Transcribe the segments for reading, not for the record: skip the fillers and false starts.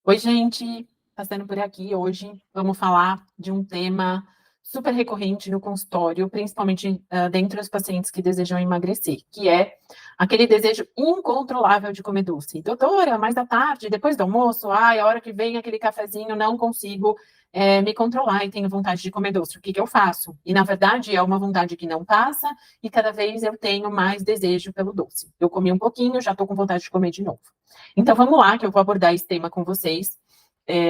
Oi, gente, passando por aqui hoje, vamos falar de um tema super recorrente no consultório, principalmente dentre os pacientes que desejam emagrecer, que é aquele desejo incontrolável de comer doce. Doutora, mais da tarde, depois do almoço, ai, a hora que vem aquele cafezinho, não consigo me controlar e tenho vontade de comer doce. O que que eu faço? E, na verdade, é uma vontade que não passa e cada vez eu tenho mais desejo pelo doce. Eu comi um pouquinho, já estou com vontade de comer de novo. Então, vamos lá, que eu vou abordar esse tema com vocês.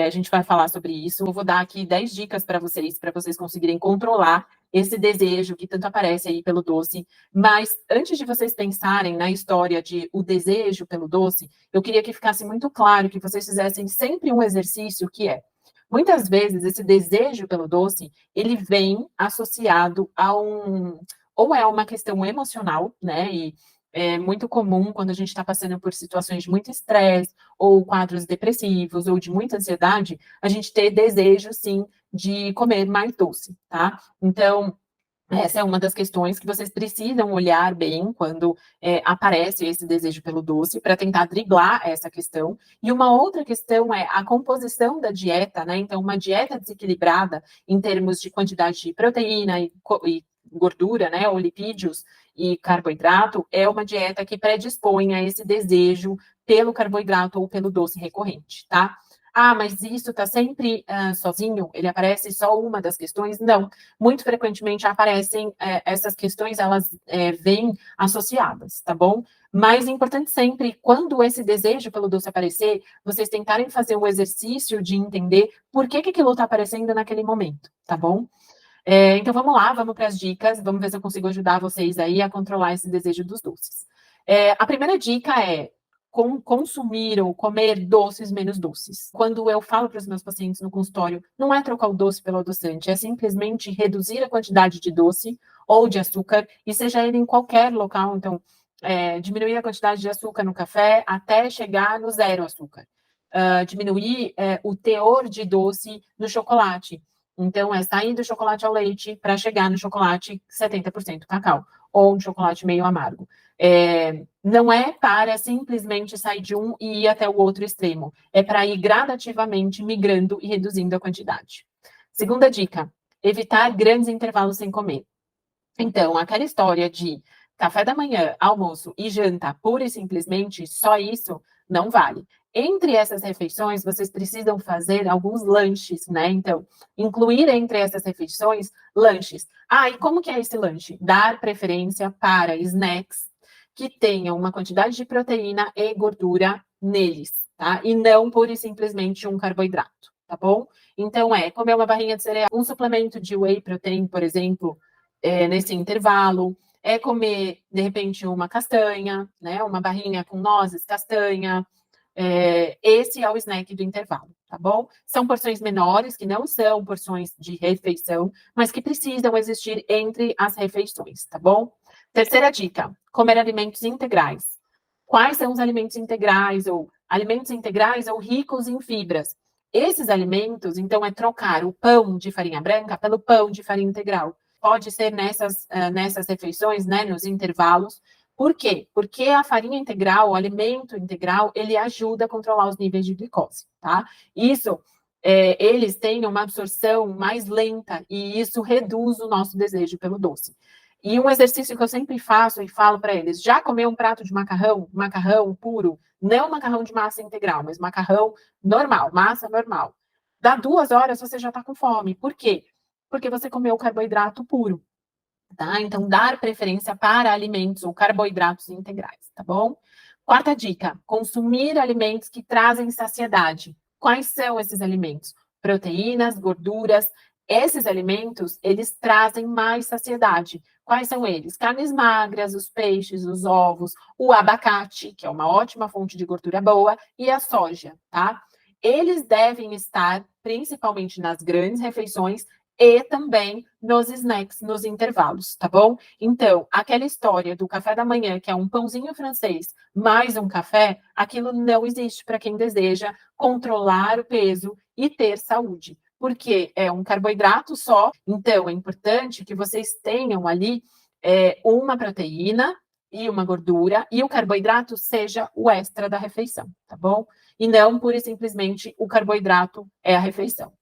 A gente vai falar sobre isso. Eu vou dar aqui 10 dicas para vocês conseguirem controlar esse desejo que tanto aparece aí pelo doce. Mas antes de vocês pensarem na história de o desejo pelo doce, eu queria que ficasse muito claro que vocês fizessem sempre um exercício que é, muitas vezes esse desejo pelo doce, ele vem associado a ou é uma questão emocional, né? E é muito comum quando a gente está passando por situações de muito estresse, ou quadros depressivos, ou de muita ansiedade, a gente ter desejo, sim, de comer mais doce, tá? Então, essa é uma das questões que vocês precisam olhar bem quando aparece esse desejo pelo doce, para tentar driblar essa questão. E uma outra questão é a composição da dieta, né? Então, uma dieta desequilibrada em termos de quantidade de proteína e gordura, né? Ou lipídios e carboidrato, é uma dieta que predispõe a esse desejo pelo carboidrato ou pelo doce recorrente, tá? Ah, mas isso está sempre sozinho? Ele aparece só uma das questões? Não, muito frequentemente aparecem essas questões, elas vêm associadas, tá bom? Mas é importante sempre, quando esse desejo pelo doce aparecer, vocês tentarem fazer o exercício de entender por que que aquilo está aparecendo naquele momento, tá bom? Então vamos lá, vamos para as dicas, vamos ver se eu consigo ajudar vocês aí a controlar esse desejo dos doces. A primeira dica é consumir ou comer doces menos doces. Quando eu falo para os meus pacientes no consultório, não é trocar o doce pelo adoçante, é simplesmente reduzir a quantidade de doce ou de açúcar, e seja ele em qualquer local, então, diminuir a quantidade de açúcar no café até chegar no zero açúcar. Diminuir o teor de doce no chocolate. Então, é sair do chocolate ao leite para chegar no chocolate 70% cacau, ou um chocolate meio amargo. Não é para simplesmente sair de um e ir até o outro extremo. É para ir gradativamente migrando e reduzindo a quantidade. Segunda dica: evitar grandes intervalos sem comer. Então, aquela história de café da manhã, almoço e janta, pura e simplesmente só isso, não vale. Entre essas refeições, vocês precisam fazer alguns lanches, né? Então, incluir entre essas refeições lanches. Ah, e como que é esse lanche? Dar preferência para snacks que tenham uma quantidade de proteína e gordura neles, tá? E não pura e simplesmente um carboidrato, tá bom? Então, comer uma barrinha de cereal, um suplemento de whey protein, por exemplo, nesse intervalo, é comer, de repente, uma castanha, né? Uma barrinha com nozes, castanha. Esse é o snack do intervalo, tá bom? São porções menores, que não são porções de refeição, mas que precisam existir entre as refeições, tá bom? Terceira dica: comer alimentos integrais. Quais são os alimentos integrais ou ricos em fibras? Esses alimentos, então, é trocar o pão de farinha branca pelo pão de farinha integral. Pode ser nessas refeições, né, nos intervalos. Por quê? Porque a farinha integral, o alimento integral, ele ajuda a controlar os níveis de glicose, tá? Isso, eles têm uma absorção mais lenta e isso reduz o nosso desejo pelo doce. E um exercício que eu sempre faço e falo para eles: já comeu um prato de macarrão, macarrão puro, não macarrão de massa integral, mas macarrão normal, massa normal. Dá 2 horas, você já está com fome. Por quê? Porque você comeu carboidrato puro, tá? Então, dar preferência para alimentos ou carboidratos integrais, tá bom? Quarta dica: consumir alimentos que trazem saciedade. Quais são esses alimentos? Proteínas, gorduras. Esses alimentos, eles trazem mais saciedade. Quais são eles? Carnes magras, os peixes, os ovos, o abacate, que é uma ótima fonte de gordura boa, e a soja, tá? Eles devem estar principalmente nas grandes refeições e também nos snacks, nos intervalos, tá bom? Então, aquela história do café da manhã, que é um pãozinho francês mais um café, aquilo não existe para quem deseja controlar o peso e ter saúde, porque é um carboidrato só. Então, é importante que vocês tenham ali uma proteína e uma gordura, e o carboidrato seja o extra da refeição, tá bom? e não pura e simplesmente o carboidrato é a refeição.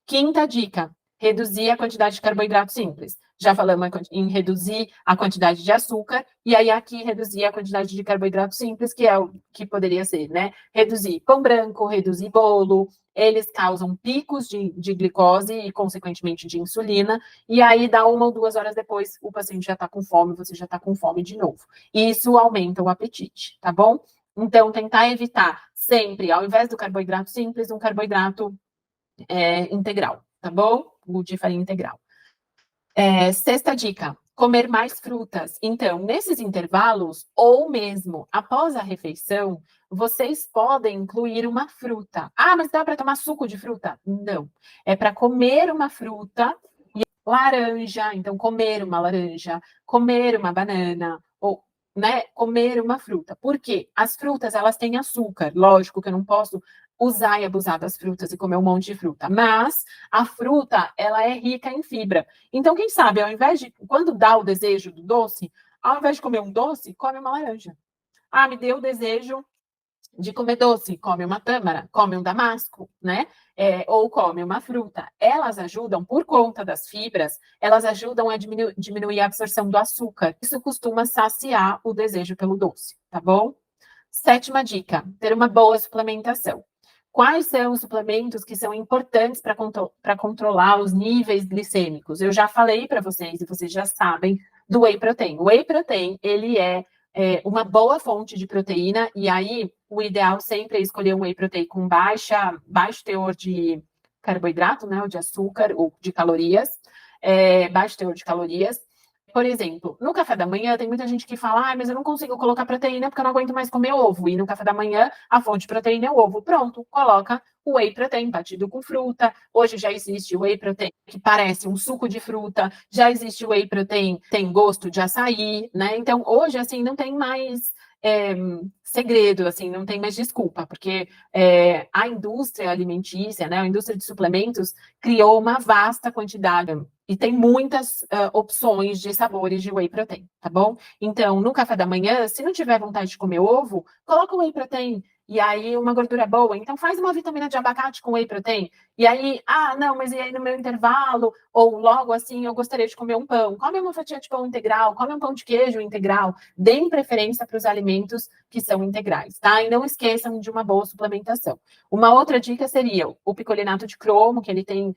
Quinta dica, reduzir a quantidade de carboidrato simples. Já falamos em reduzir a quantidade de açúcar, e aí aqui reduzir a quantidade de carboidrato simples, que é o que poderia ser, né? Reduzir pão branco, reduzir bolo, eles causam picos de glicose e, consequentemente, de insulina, e aí dá 1 ou 2 horas depois, o paciente já está com fome, você já está com fome de novo. E isso aumenta o apetite, tá bom? Então, tentar evitar sempre, ao invés do carboidrato simples, um carboidrato integral, tá bom? O de farinha integral. Sexta dica, comer mais frutas. Então, nesses intervalos, ou mesmo após a refeição, vocês podem incluir uma fruta. Ah, mas dá para tomar suco de fruta? Não. É para comer uma fruta, laranja, então comer uma laranja, comer uma banana, ou né, comer uma fruta. Por quê? As frutas, elas têm açúcar. Lógico que eu não posso usar e abusar das frutas e comer um monte de fruta, mas a fruta, ela é rica em fibra. Então, quem sabe, ao invés de, quando dá o desejo do doce, ao invés de comer um doce, come uma laranja. Ah, me deu o desejo de comer doce, come uma tâmara, come um damasco, né? Ou come uma fruta. Elas ajudam, por conta das fibras, elas ajudam a diminuir a absorção do açúcar. Isso costuma saciar o desejo pelo doce, tá bom? Sétima dica, ter uma boa suplementação. Quais são os suplementos que são importantes para controlar os níveis glicêmicos? Eu já falei para vocês, e vocês já sabem, do whey protein. O whey protein, ele é uma boa fonte de proteína, e aí o ideal sempre é escolher um whey protein com baixo teor de carboidrato, né, ou de açúcar, ou de calorias, baixo teor de calorias. Por exemplo, no café da manhã, tem muita gente que fala, mas eu não consigo colocar proteína porque eu não aguento mais comer ovo. E no café da manhã, a fonte de proteína é o ovo. Pronto, coloca o whey protein batido com fruta. Hoje já existe o whey protein que parece um suco de fruta, já existe o whey protein tem gosto de açaí, né? Então, hoje, assim, não tem mais segredo, assim, não tem mais desculpa, porque a indústria alimentícia, né, a indústria de suplementos criou uma vasta quantidade e tem muitas opções de sabores de whey protein, tá bom? Então, no café da manhã, se não tiver vontade de comer ovo, coloca o whey protein. E aí, uma gordura boa. Então, faz uma vitamina de abacate com whey protein. E aí, não, mas e aí no meu intervalo, ou logo assim, eu gostaria de comer um pão. Come uma fatia de pão integral, come um pão de queijo integral. Deem preferência para os alimentos que são integrais, tá? E não esqueçam de uma boa suplementação. Uma outra dica seria o picolinato de cromo, que ele tem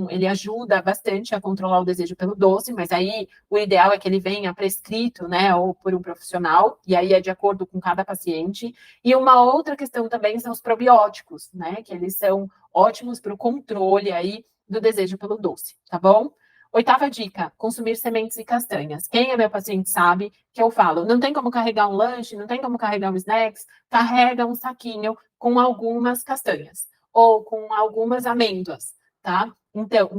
ele ajuda bastante a controlar o desejo pelo doce, mas aí o ideal é que ele venha prescrito, né, ou por um profissional, e aí é de acordo com cada paciente. E uma outra questão também são os probióticos, né, que eles são ótimos para o controle aí do desejo pelo doce, tá bom? Oitava dica, consumir sementes e castanhas. Quem é meu paciente sabe que eu falo, não tem como carregar um lanche, não tem como carregar um snacks, carrega um saquinho com algumas castanhas ou com algumas amêndoas, tá? Então,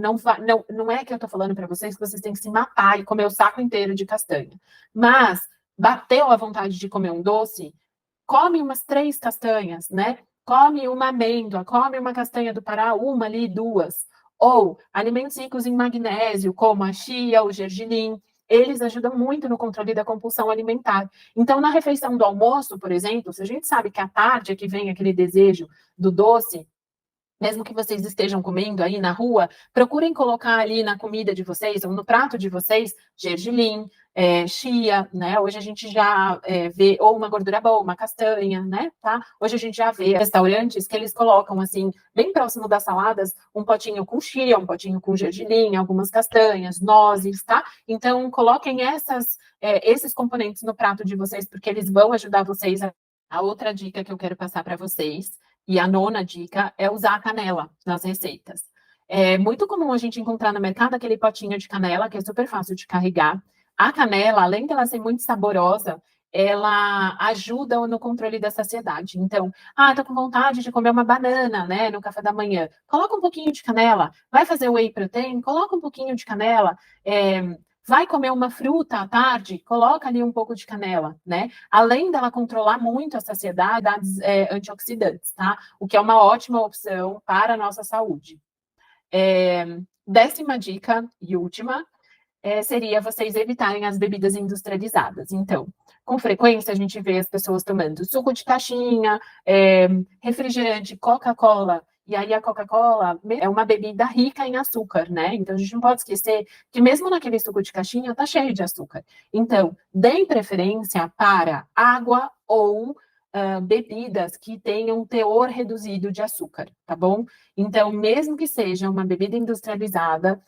não é que eu tô falando para vocês que vocês têm que se matar e comer o saco inteiro de castanha. Mas, bateu a vontade de comer um doce, come umas 3 castanhas, né? Come uma amêndoa, come uma castanha do Pará, uma ali, duas. Ou alimentos ricos em magnésio, como a chia, o gergelim, eles ajudam muito no controle da compulsão alimentar. Então, na refeição do almoço, por exemplo, se a gente sabe que à tarde é que vem aquele desejo do doce, mesmo que vocês estejam comendo aí na rua, procurem colocar ali na comida de vocês, ou no prato de vocês, gergelim, chia, né? Hoje a gente já vê, ou uma gordura boa, uma castanha, né? Tá? Hoje a gente já vê restaurantes que eles colocam, assim, bem próximo das saladas, um potinho com chia, um potinho com gergelim, algumas castanhas, nozes, tá? Então, coloquem esses componentes no prato de vocês, porque eles vão ajudar vocês a outra dica que eu quero passar para vocês, e a nona dica, é usar a canela nas receitas. É muito comum a gente encontrar no mercado aquele potinho de canela, que é super fácil de carregar. A canela, além de ela ser muito saborosa, ela ajuda no controle da saciedade. Então, tô com vontade de comer uma banana, né, no café da manhã. Coloca um pouquinho de canela. Vai fazer whey protein? Coloca um pouquinho de canela. Vai comer uma fruta à tarde? Coloca ali um pouco de canela, né? Além dela controlar muito a saciedade, antioxidantes, tá? O que é uma ótima opção para a nossa saúde. Décima dica e última, seria vocês evitarem as bebidas industrializadas. Então, com frequência, a gente vê as pessoas tomando suco de caixinha, refrigerante, Coca-Cola. E aí a Coca-Cola é uma bebida rica em açúcar, né? Então a gente não pode esquecer que mesmo naquele suco de caixinha tá cheio de açúcar. Então, deem preferência para água ou bebidas que tenham teor reduzido de açúcar, tá bom? Então, mesmo que seja uma bebida industrializada,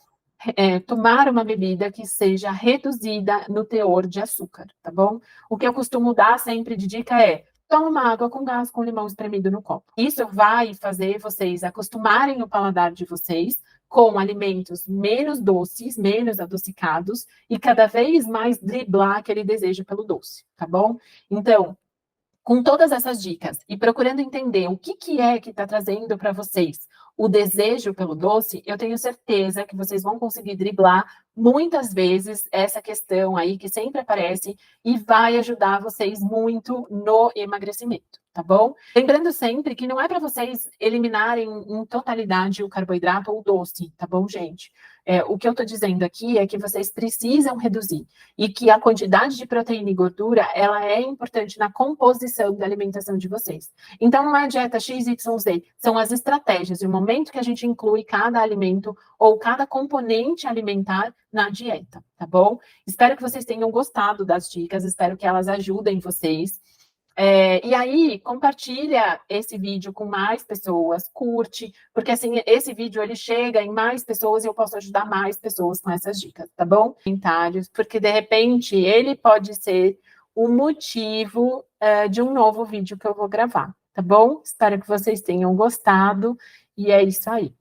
tomar uma bebida que seja reduzida no teor de açúcar, tá bom? O que eu costumo dar sempre de dica é: toma uma água com gás com limão espremido no copo. Isso vai fazer vocês acostumarem o paladar de vocês com alimentos menos doces, menos adocicados e cada vez mais driblar aquele desejo pelo doce, tá bom? Então, com todas essas dicas e procurando entender o que é que está trazendo para vocês o desejo pelo doce, eu tenho certeza que vocês vão conseguir driblar muitas vezes essa questão aí que sempre aparece e vai ajudar vocês muito no emagrecimento, tá bom? Lembrando sempre que não é para vocês eliminarem em totalidade o carboidrato ou o doce, tá bom, gente? O que eu estou dizendo aqui é que vocês precisam reduzir e que a quantidade de proteína e gordura, ela é importante na composição da alimentação de vocês. Então, não é a dieta XYZ, são as estratégias, e o momento que a gente inclui cada alimento ou cada componente alimentar na dieta, tá bom? Espero que vocês tenham gostado das dicas, espero que elas ajudem vocês. E aí, compartilha esse vídeo com mais pessoas, curte, porque assim, esse vídeo ele chega em mais pessoas e eu posso ajudar mais pessoas com essas dicas, tá bom? Comentários, porque de repente ele pode ser o motivo de um novo vídeo que eu vou gravar, tá bom? Espero que vocês tenham gostado e é isso aí.